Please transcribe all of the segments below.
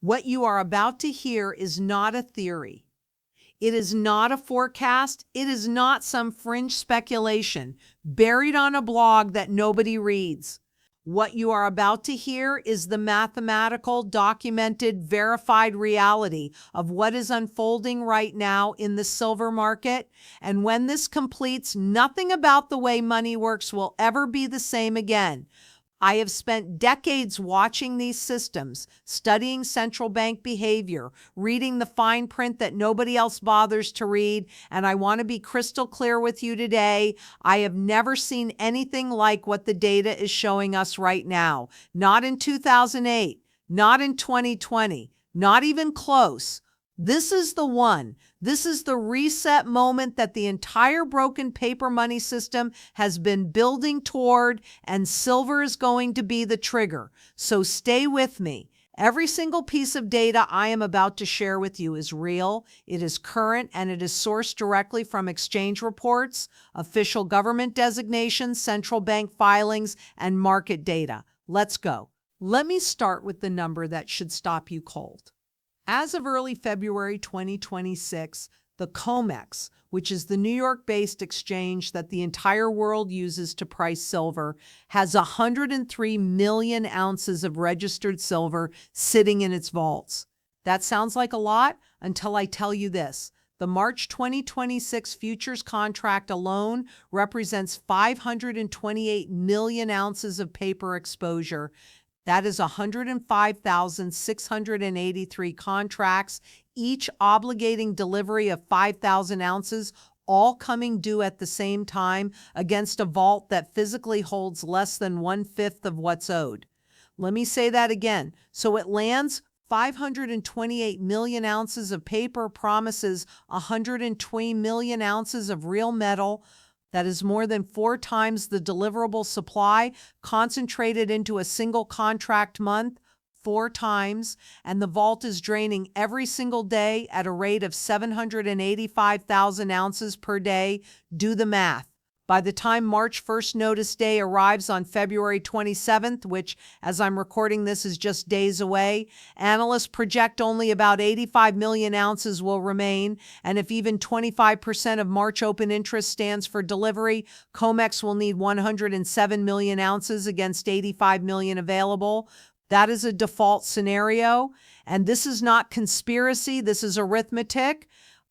What you are about to hear is not a theory. It is not a forecast. It is not some fringe speculation buried on a blog that nobody reads. What you are about to hear is the mathematical, documented, verified reality of what is unfolding right now in the silver market. And when this completes, nothing about the way money works will ever be the same again. I have spent decades watching these systems, studying central bank behavior, reading the fine print that nobody else bothers to read, and I want to be crystal clear with you today. I have never seen anything like what the data is showing us right now. Not in 2008, not in 2020, not even close. This is the one. This is the reset moment that the entire broken paper money system has been building toward, and silver is going to be the trigger. So stay with me. Every single piece of data I am about to share with you is real, it is current, and it is sourced directly from exchange reports, official government designations, central bank filings, and market data. Let's go. Let me start with the number that should stop you cold. As of early February 2026, the COMEX, which is the New York-based exchange that the entire world uses to price silver, has 103 million ounces of registered silver sitting in its vaults. That sounds like a lot until I tell you this. The March 2026 futures contract alone represents 528 million ounces of paper exposure. That is 105,683 contracts, each obligating delivery of 5,000 ounces, all coming due at the same time against a vault that physically holds less than 1/5 of what's owed. Let me say that again. So it lands 528 million ounces of paper, promises 120 million ounces of real metal. That is more than 4 times the deliverable supply concentrated into a single contract month, 4 times, and the vault is draining every single day at a rate of 785,000 ounces per day. Do the math. By the time March 1st notice day arrives on February 27th, which, as I'm recording this, is just days away, analysts project only about 85 million ounces will remain, and if even 25% of March open interest stands for delivery, COMEX will need 107 million ounces against 85 million available. That is a default scenario, and this is not conspiracy, this is arithmetic.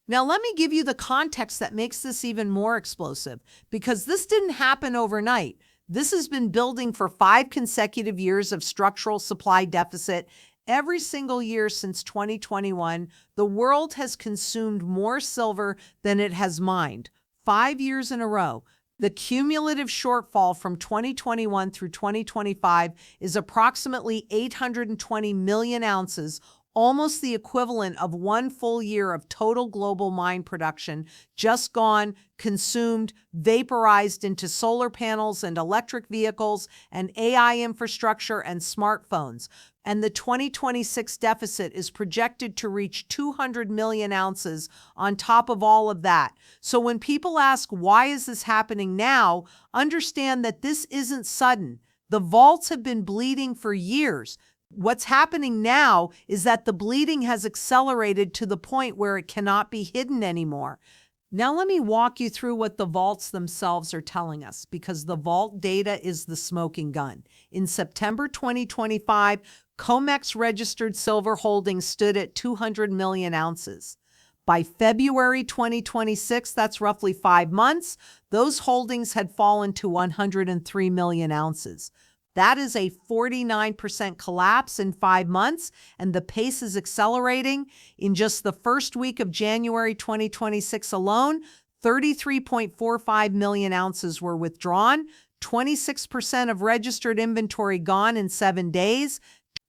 Now, let me give you the context that makes this even more explosive, because this didn't happen overnight. This has been building for 5 consecutive years of structural supply deficit. Every single year since 2021, the world has consumed more silver than it has mined. 5 years in a row. The cumulative shortfall from 2021 through 2025 is approximately 820 million ounces, almost the equivalent of 1 full year of total global mine production, just gone, consumed, vaporized into solar panels and electric vehicles and AI infrastructure and smartphones. And the 2026 deficit is projected to reach 200 million ounces on top of all of that. So when people ask, why is this happening now? Understand that this isn't sudden. The vaults have been bleeding for years. What's happening now is that the bleeding has accelerated to the point where it cannot be hidden anymore. Now let me walk you through what the vaults themselves are telling us, because the vault data is the smoking gun. In September 2025, COMEX registered silver holdings stood at 200 million ounces. By February 2026, that's roughly 5 months, those holdings had fallen to 103 million ounces. That is a 49% collapse in 5 months, and the pace is accelerating. In just the first week of January 2026 alone, 33.45 million ounces were withdrawn, 26% of registered inventory gone in 7 days.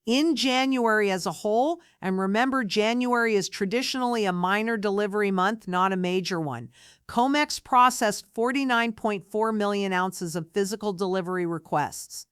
In January as a whole, and remember, January is traditionally a minor delivery month, not a major one, COMEX processed 49.4 million ounces of physical delivery requests.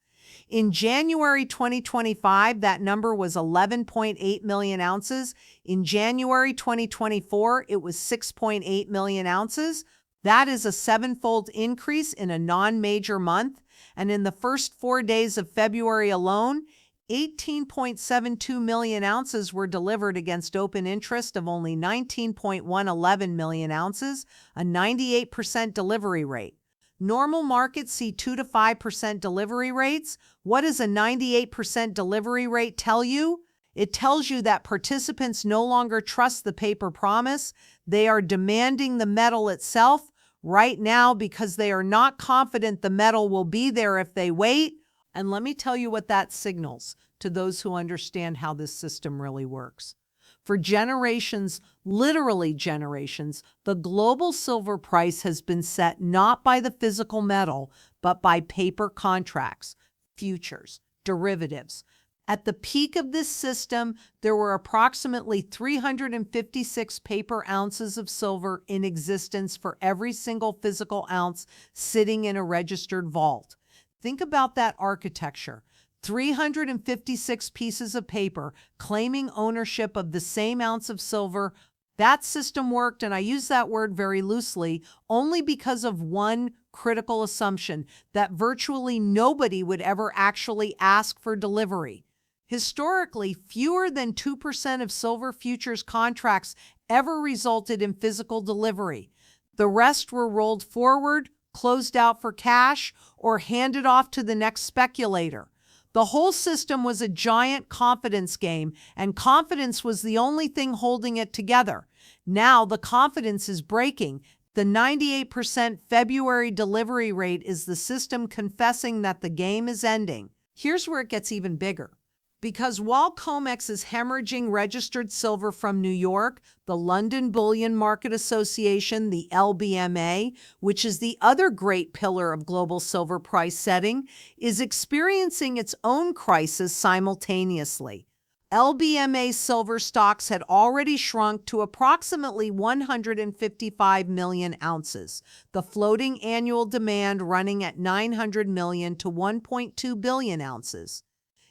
In January 2025, that number was 11.8 million ounces. In January 2024, it was 6.8 million ounces. That is a 7-fold increase in a non-major month. And in the first 4 days of February alone, 18.72 million ounces were delivered against open interest of only 19.111 million ounces, a 98% delivery rate. Normal markets see 2 to 5% delivery rates. What does a 98% delivery rate tell you? It tells you that participants no longer trust the paper promise. They are demanding the metal itself right now because they are not confident the metal will be there if they wait. And let me tell you what that signals to those who understand how this system really works. For generations, literally generations, the global silver price has been set not by the physical metal, but by paper contracts, futures, derivatives. At the peak of this system, there were approximately 356 paper ounces of silver in existence for every single physical ounce sitting in a registered vault. Think about that architecture. 356 pieces of paper claiming ownership of the same ounce of silver. That system worked, and I use that word very loosely, only because of one critical assumption, that virtually nobody would ever actually ask for delivery. Historically, fewer than 2% of silver futures contracts ever resulted in physical delivery. The rest were rolled forward, closed out for cash, or handed off to the next speculator. The whole system was a giant confidence game, and confidence was the only thing holding it together. Now the confidence is breaking. The 98% February delivery rate is the system confessing that the game is ending. Here's where it gets even bigger. Because while COMEX is hemorrhaging registered silver from New York, the London Bullion Market Association, the LBMA, which is the other great pillar of global silver price setting, is experiencing its own crisis simultaneously. LBMA silver stocks had already shrunk to approximately 155 million ounces, the floating annual demand running at 900 million to 1.2 billion ounces.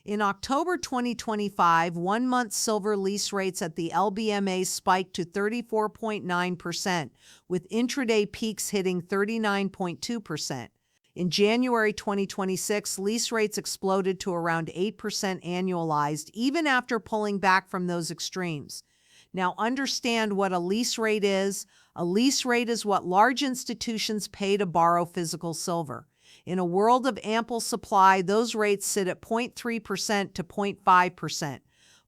In October 2025, one-month silver lease rates at the LBMA spiked to 34.9%, with intraday peaks hitting 39.2%. In January 2026, lease rates exploded to around 8% annualized, even after pulling back from those extremes. Now understand what a lease rate is. A lease rate is what large institutions pay to borrow physical silver. In a world of ample supply, those rates sit at 0.3% to 0.5%.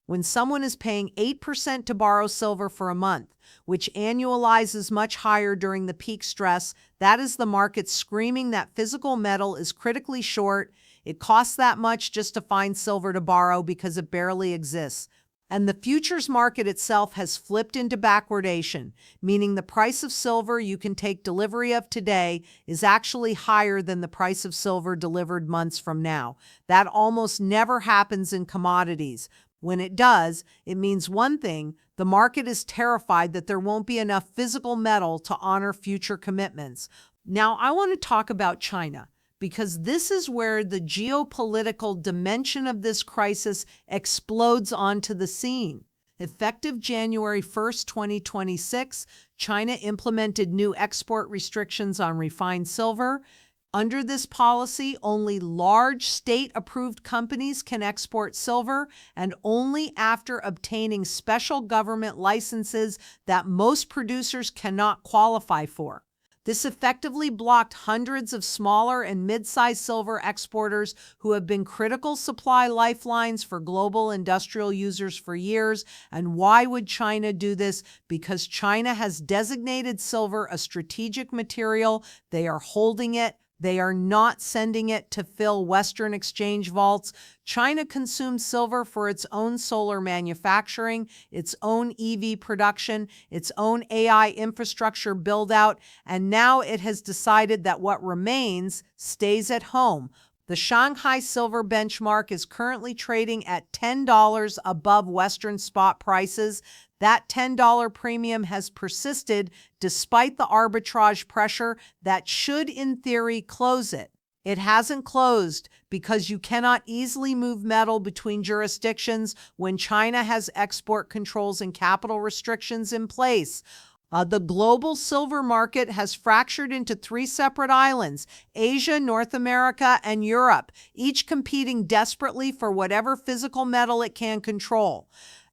When someone is paying 8% to borrow silver for a month, which annualizes much higher during the peak stress, that is the market screaming that physical metal is critically short. It costs that much just to find silver to borrow because it barely exists. And the futures market itself has flipped into backwardation, meaning the price of silver you can take delivery of today is actually higher than the price of silver delivered months from now. That almost never happens in commodities. When it does, it means one thing: the market is terrified that there won't be enough physical metal to honor future commitments. Now, I want to talk about China, because this is where the geopolitical dimension of this crisis explodes onto the scene. Effective January 1st, 2026, China implemented new export restrictions on refined silver. Under this policy, only large state-approved companies can export silver, and only after obtaining special government licenses that most producers cannot qualify for. This effectively blocked hundreds of smaller and mid-sized silver exporters who have been critical supply lifelines for global industrial users for years. And why would China do this? Because China has designated silver a strategic material. They are holding it. They are not sending it to fill Western exchange vaults. China consumes silver for its own solar manufacturing, its own EV production, its own AI infrastructure build-out, and now it has decided that what remains stays at home. The Shanghai silver benchmark is currently trading at $10 above Western spot prices. That $10 premium has persisted despite the arbitrage pressure that should, in theory, close it. It hasn't closed because you cannot easily move metal between jurisdictions when China has export controls and capital restrictions in place. The global silver market has fractured into three separate islands: Asia, North America, and Europe, each competing desperately for whatever physical metal it can control.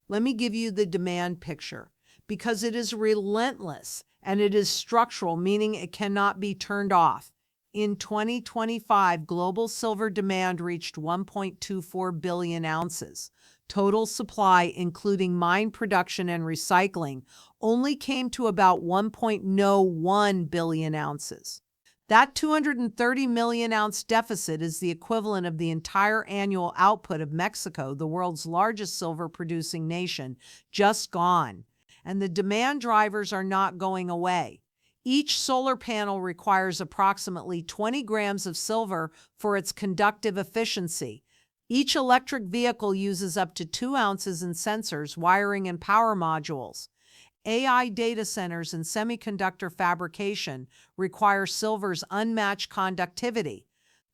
Let me give you the demand picture, because it is relentless and it is structural, meaning it cannot be turned off. In 2025, global silver demand reached 1.24 billion ounces. Total supply, including mine production and recycling, only came to about 1.01 billion ounces. That 230 million ounce deficit is the equivalent of the entire annual output of Mexico, the world's largest silver producing nation, just gone. And the demand drivers are not going away. Each solar panel requires approximately 20 grams of silver for its conductive efficiency. Each electric vehicle uses up to 2 ounces in sensors, wiring, and power modules. AI data centers and semiconductor fabrication require silver's unmatched conductivity.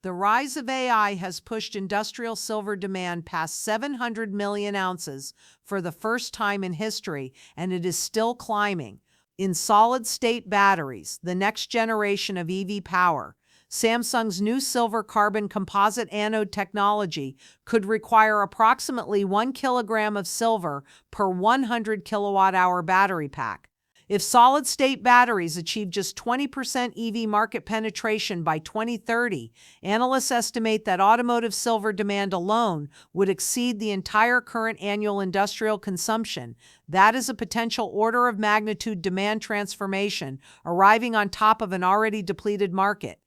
The rise of AI has pushed industrial silver demand past 700 million ounces for the first time in history, and it is still climbing. In solid-state batteries, the next generation of EV power, Samsung's new silver carbon composite anode technology could require approximately 1 kilogram of silver per 100 kilowatt-hour battery pack. If solid-state batteries achieve just 20% EV market penetration by 2030, analysts estimate that automotive silver demand alone would exceed the entire current annual industrial consumption. That is a potential order of magnitude demand transformation arriving on top of an already depleted market.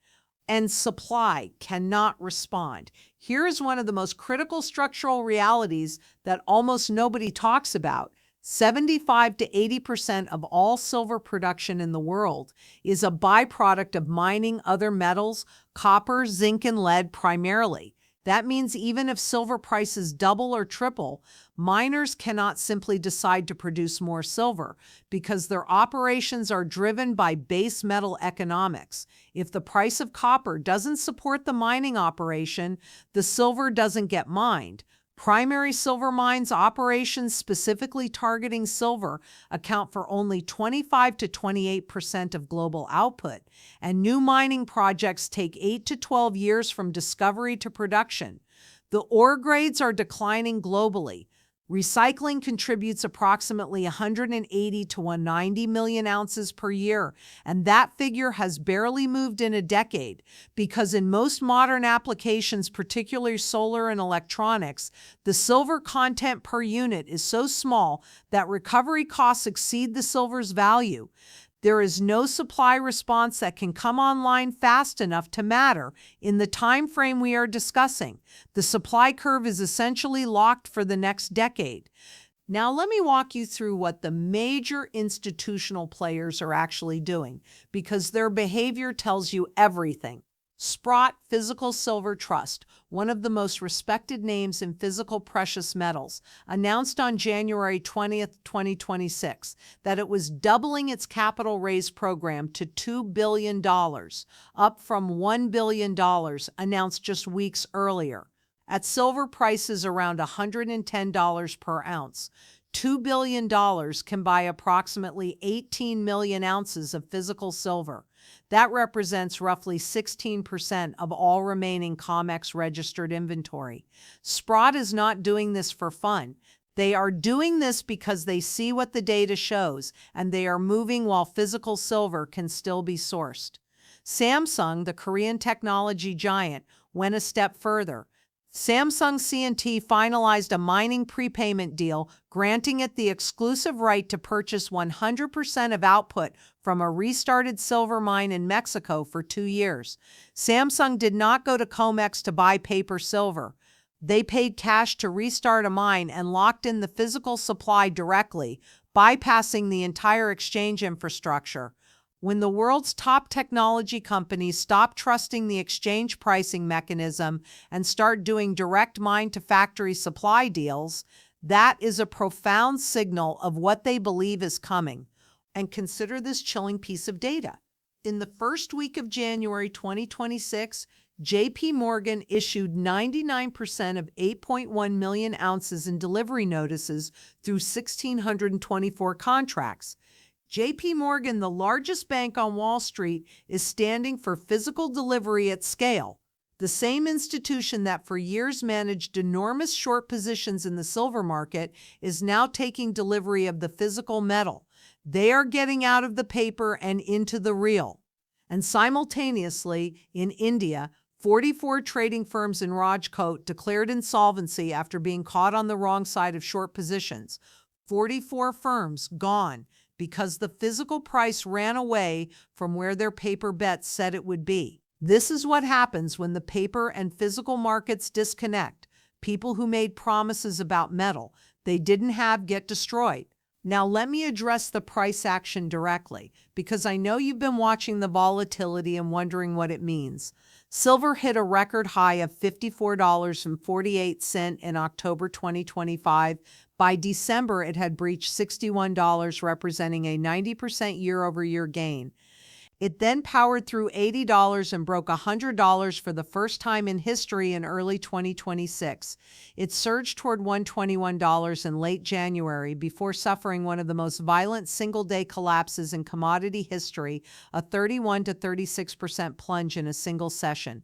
And supply cannot respond. Here is one of the most critical structural realities that almost nobody talks about. 75 to 80% of all silver production in the world is a byproduct of mining other metals, copper, zinc, and lead primarily. That means even if silver prices double or triple, miners cannot simply decide to produce more silver because their operations are driven by base metal economics. If the price of copper doesn't support the mining operation, the silver doesn't get mined. Primary silver mines operations specifically targeting silver account for only 25 to 28% of global output, and new mining projects take 8 to 12 years from discovery to production. The ore grades are declining globally. Recycling contributes approximately 180 to 190 million ounces per year, and that figure has barely moved in a decade because in most modern applications, particularly solar and electronics, the silver content per unit is so small that recovery costs exceed the silver's value. There is no supply response that can come online fast enough to matter in the time frame we are discussing. The supply curve is essentially locked for the next decade. Now let me walk you through what the major institutional players are actually doing, because their behavior tells you everything. Sprott Physical Silver Trust, one of the most respected names in physical precious metals, announced on January 20th, 2026, that it was doubling its capital raise program to $2 billion, up from $1 billion announced just weeks earlier. At silver prices around $110 per ounce, $2 billion can buy approximately 18 million ounces of physical silver. That represents roughly 16% of all remaining COMEX registered inventory. Sprott is not doing this for fun. They are doing this because they see what the data shows, and they are moving while physical silver can still be sourced. Samsung, the Korean technology giant, went a step further. Samsung C&T finalized a mining prepayment deal granting it the exclusive right to purchase 100% of output from a restarted silver mine in Mexico for 2 years. Samsung did not go to COMEX to buy paper silver. They paid cash to restart a mine and locked in the physical supply directly, bypassing the entire exchange infrastructure. When the world's top technology companies stop trusting the exchange pricing mechanism and start doing direct mine-to-factory supply deals, that is a profound signal of what they believe is coming. And consider this chilling piece of data. In the first week of January 2026, JP Morgan issued 99% of 8.1 million ounces in delivery notices through 1,624 contracts. JP Morgan, the largest bank on Wall Street, is standing for physical delivery at scale. The same institution that for years managed enormous short positions in the silver market is now taking delivery of the physical metal. They are getting out of the paper and into the real. And simultaneously, in India, 44 trading firms in Rajkot declared insolvency after being caught on the wrong side of short positions. 44 firms gone because the physical price ran away from where their paper bets said it would be. This is what happens when the paper and physical markets disconnect. People who made promises about metal they didn't have get destroyed. Now let me address the price action directly, because I know you've been watching the volatility and wondering what it means. Silver hit a record high of $54.48 in October 2025. By December, it had breached $61, representing a 90% year-over-year gain. It then powered through $80 and broke $100 for the first time in history in early 2026. It surged toward $121 in late January before suffering one of the most violent single-day collapses in commodity history, a 31 to 36% plunge in a single session.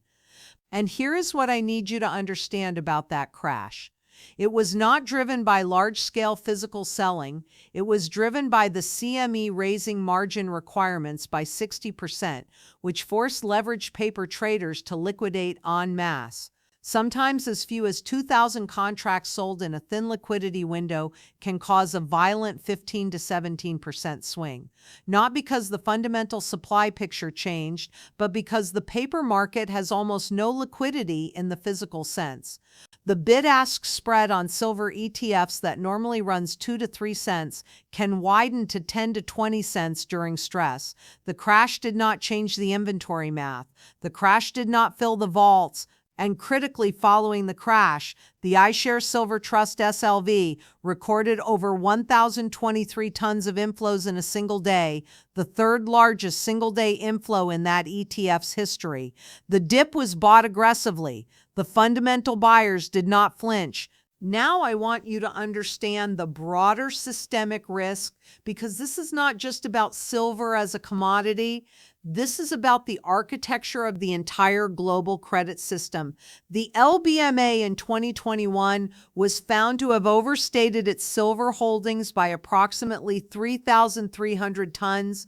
And here is what I need you to understand about that crash. It was not driven by large-scale physical selling. It was driven by the CME raising margin requirements by 60%, which forced leveraged paper traders to liquidate en masse. Sometimes as few as 2,000 contracts sold in a thin liquidity window can cause a violent 15 to 17% swing. Not because the fundamental supply picture changed, but because the paper market has almost no liquidity in the physical sense. The bid-ask spread on silver ETFs that normally runs 2 to 3 cents can widen to 10 to 20 cents during stress. The crash did not change the inventory math. The crash did not fill the vaults. And critically following the crash, the iShares Silver Trust SLV recorded over 1,023 tons of inflows in a single day, the third largest single-day inflow in that ETF's history. The dip was bought aggressively. The fundamental buyers did not flinch. Now I want you to understand the broader systemic risk, because this is not just about silver as a commodity. This is about the architecture of the entire global credit system. The LBMA in 2021 was found to have overstated its silver holdings by approximately 3,300 tons.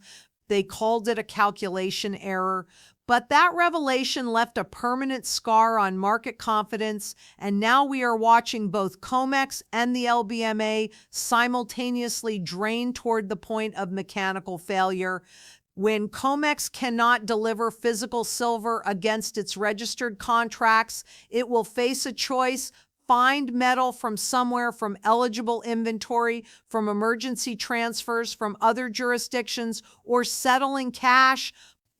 They called it a calculation error. But that revelation left a permanent scar on market confidence, and now we are watching both COMEX and the LBMA simultaneously drain toward the point of mechanical failure. When COMEX cannot deliver physical silver against its registered contracts, it will face a choice: find metal from somewhere, from eligible inventory, from emergency transfers from other jurisdictions, or settle in cash.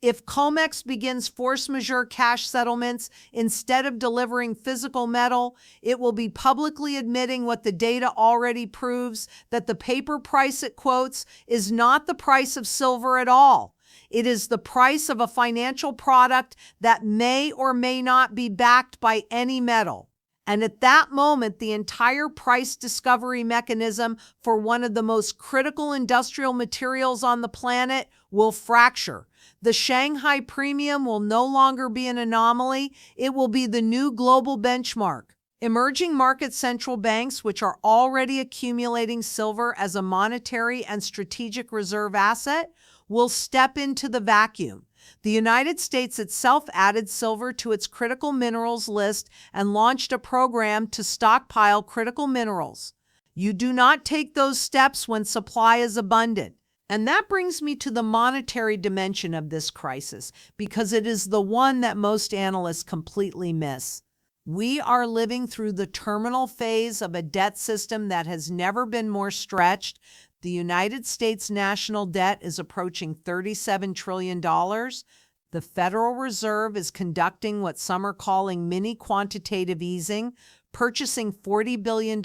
If COMEX begins force majeure cash settlements instead of delivering physical metal, it will be publicly admitting what the data already proves, that the paper price it quotes is not the price of silver at all. It is the price of a financial product that may or may not be backed by any metal. And at that moment, the entire price discovery mechanism for one of the most critical industrial materials on the planet will fracture. The Shanghai premium will no longer be an anomaly. It will be the new global benchmark. Emerging market central banks, which are already accumulating silver as a monetary and strategic reserve asset, will step into the vacuum. The United States itself added silver to its critical minerals list and launched a program to stockpile critical minerals. You do not take those steps when supply is abundant. And that brings me to the monetary dimension of this crisis, because it is the one that most analysts completely miss. We are living through the terminal phase of a debt system that has never been more stretched. The United States national debt is approaching $37 trillion. The Federal Reserve is conducting what some are calling mini quantitative easing, purchasing $40 billion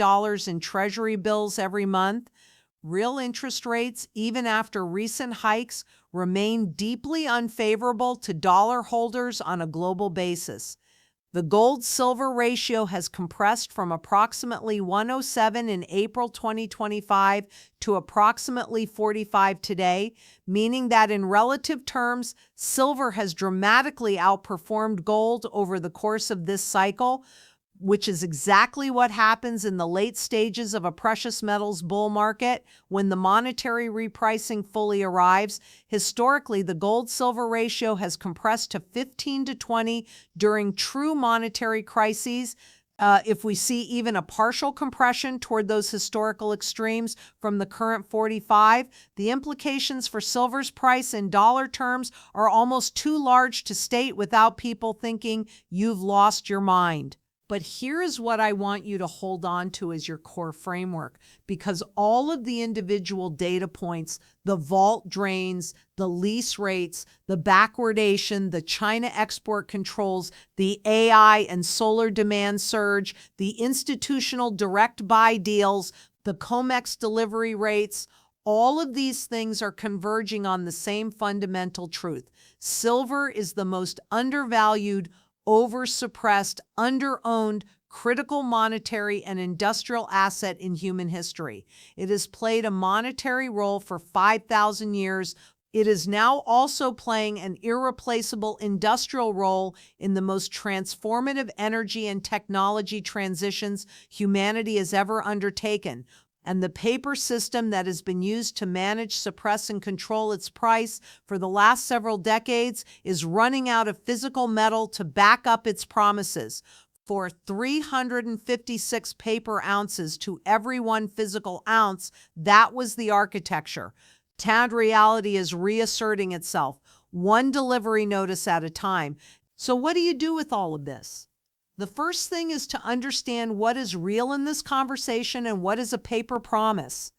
in Treasury bills every month. Real interest rates, even after recent hikes, remain deeply unfavorable to dollar holders on a global basis. The gold-silver ratio has compressed from approximately 107 in April 2025 to approximately 45 today, meaning that in relative terms, silver has dramatically outperformed gold over the course of this cycle, which is exactly what happens in the late stages of a precious metals bull market when the monetary repricing fully arrives. Historically, the gold-silver ratio has compressed to 15 to 20 during true monetary crises. If we see even a partial compression toward those historical extremes from the current 45, the implications for silver's price in dollar terms are almost too large to state without people thinking you've lost your mind. But here is what I want you to hold on to as your core framework, because all of the individual data points, the vault drains, the lease rates, the backwardation, the China export controls, the AI and solar demand surge, the institutional direct buy deals, the COMEX delivery rates, all of these things are converging on the same fundamental truth. Silver is the most undervalued, over-suppressed, under-owned, critical monetary and industrial asset in human history. It has played a monetary role for 5,000 years. It is now also playing an irreplaceable industrial role in the most transformative energy and technology transitions humanity has ever undertaken. And the paper system that has been used to manage, suppress, and control its price for the last several decades is running out of physical metal to back up its promises. For 356 paper ounces to every one physical ounce, that was the architecture. Tad reality is reasserting itself, one delivery notice at a time. So what do you do with all of this? The first thing is to understand what is real in this conversation and what is a paper promise.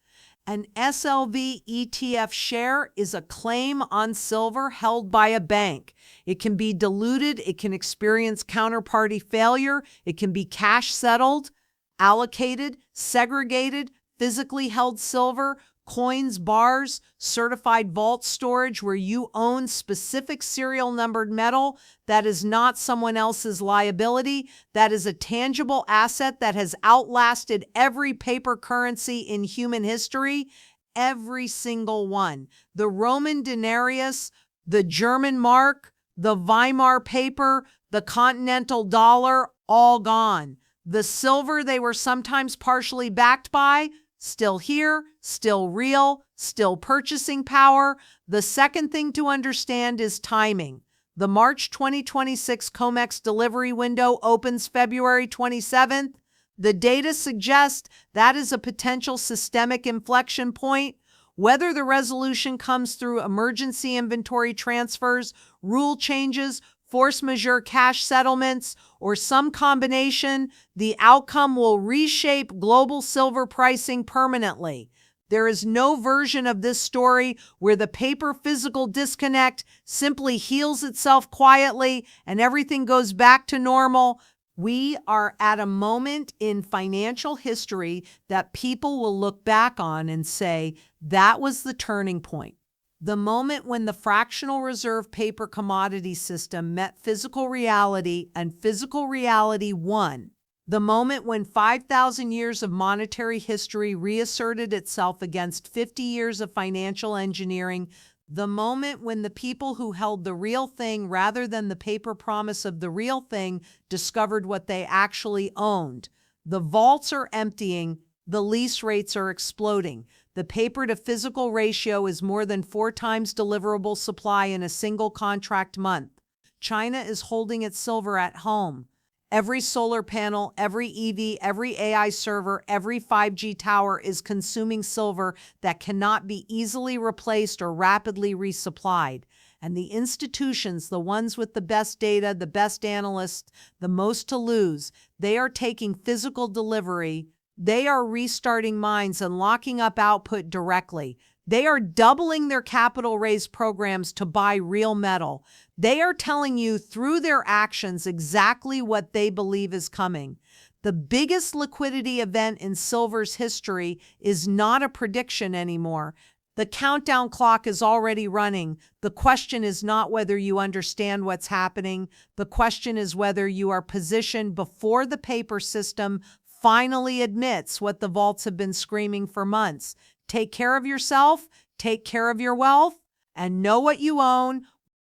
An SLV ETF share is a claim on silver held by a bank. It can be diluted, it can experience counterparty failure, it can be cash settled, allocated, segregated, physically held silver, coins, bars, certified vault storage where you own specific serial numbered metal that is not someone else's liability. That is a tangible asset that has outlasted every paper currency in human history, every single one. The Roman denarius, the German mark, the Weimar paper, the continental dollar, all gone. The silver they were sometimes partially backed by, still here, still real, still purchasing power. The second thing to understand is timing. The March 2026 COMEX delivery window opens February 27th. The data suggests that is a potential systemic inflection point. Whether the resolution comes through emergency inventory transfers, rule changes, force majeure cash settlements, or some combination, the outcome will reshape global silver pricing permanently. There is no version of this story where the paper-physical disconnect simply heals itself quietly and everything goes back to normal. We are at a moment in financial history that people will look back on and say, that was the turning point. The moment when the fractional reserve paper commodity system met physical reality and physical reality won. The moment when 5,000 years of monetary history reasserted itself against 50 years of financial engineering. The moment when the people who held the real thing rather than the paper promise of the real thing discovered what they actually owned. The vaults are emptying, the lease rates are exploding. The paper to physical ratio is more than 4 times deliverable supply in a single contract month. China is holding its silver at home. Every solar panel, every EV, every AI server, every 5G tower is consuming silver that cannot be easily replaced or rapidly resupplied. And the institutions, the ones with the best data, the best analysts, the most to lose, they are taking physical delivery. They are restarting mines and locking up output directly. They are doubling their capital raise programs to buy real metal. They are telling you through their actions exactly what they believe is coming. The biggest liquidity event in silver's history is not a prediction anymore. The countdown clock is already running. The question is not whether you understand what's happening. The question is whether you are positioned before the paper system finally admits what the vaults have been screaming for months. Take care of yourself, take care of your wealth, and know what you own